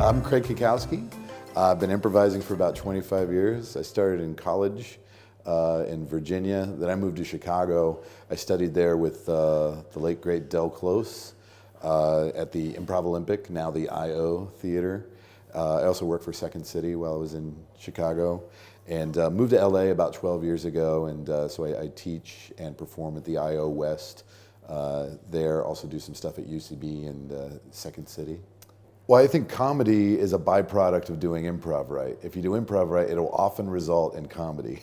I'm Craig Cackowski. I've been improvising for about 25 years. I started in college in Virginia. Then I moved to Chicago. I studied there with the late great Del Close at the Improv Olympic, now the I.O. Theater. I also worked for Second City while I was in Chicago, and moved to LA about 12 years ago, and so I teach and perform at the I.O. West there, also do some stuff at UCB and Second City. Well, I think comedy is a byproduct of doing improv right. If you do improv right, it'll often result in comedy.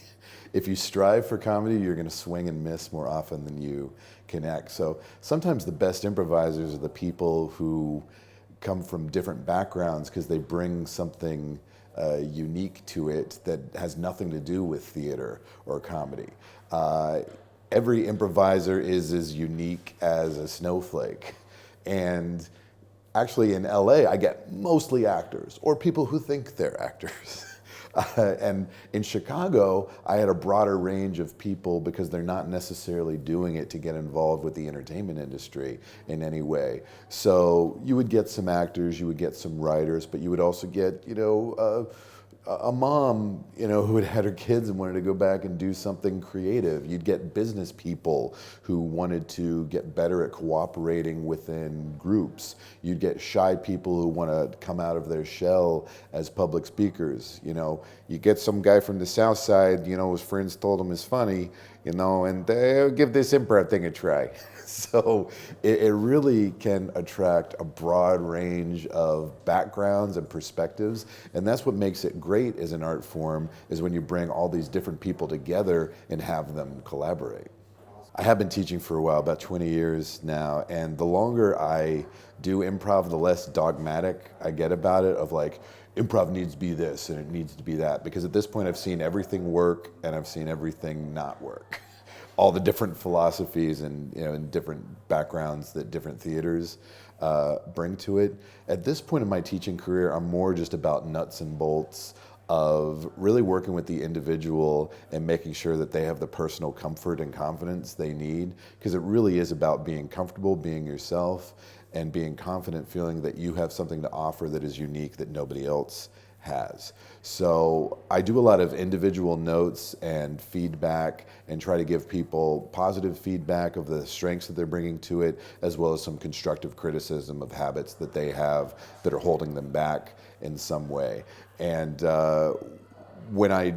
If you strive for comedy, you're going to swing and miss more often than you connect. So sometimes the best improvisers are the people who come from different backgrounds because they bring something unique to it that has nothing to do with theater or comedy. Every improviser is as unique as a snowflake. And actually in LA, I get mostly actors or people who think they're actors. And in Chicago, I had a broader range of people because they're not necessarily doing it to get involved with the entertainment industry in any way. So you would get some actors, you would get some writers, but you would also get, a mom, who had had her kids and wanted to go back and do something creative. You'd get business people who wanted to get better at cooperating within groups. You'd get shy people who want to come out of their shell as public speakers. You get some guy from the South Side, his friends told him is funny, and they'll give this improv thing a try. So it really can attract a broad range of backgrounds and perspectives, and that's what makes it great as an art form, is when you bring all these different people together and have them collaborate. I have been teaching for a while, about 20 years now, and the longer I do improv, the less dogmatic I get about it, of like, improv needs to be this and it needs to be that, because at this point I've seen everything work and I've seen everything not work. All the different philosophies and and different backgrounds that different theaters bring to it. At this point in my teaching career, I'm more just about nuts and bolts of really working with the individual and making sure that they have the personal comfort and confidence they need, because it really is about being comfortable, being yourself, and being confident, feeling that you have something to offer that is unique that nobody else has. So I do a lot of individual notes and feedback and try to give people positive feedback of the strengths that they're bringing to it, as well as some constructive criticism of habits that they have that are holding them back in some way. And when I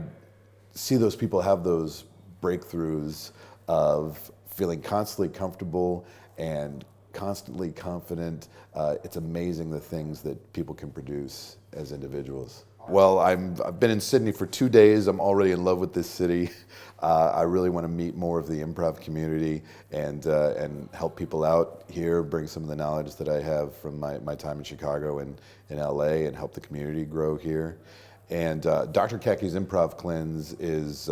see those people have those breakthroughs of feeling constantly comfortable and constantly confident, it's amazing the things that people can produce as individuals. Well, I've been in Sydney for 2 days. I'm already in love with this city. I really want to meet more of the improv community and help people out here, bring some of the knowledge that I have from my time in Chicago and in LA, and help the community grow here. And Dr. Kecky's Improv Cleanse is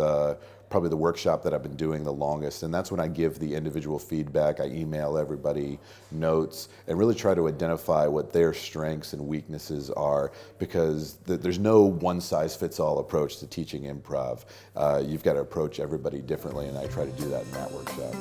probably the workshop that I've been doing the longest, and that's when I give the individual feedback. I email everybody notes and really try to identify what their strengths and weaknesses are, because there's no one-size-fits-all approach to teaching improv. You've got to approach everybody differently, and I try to do that in that workshop.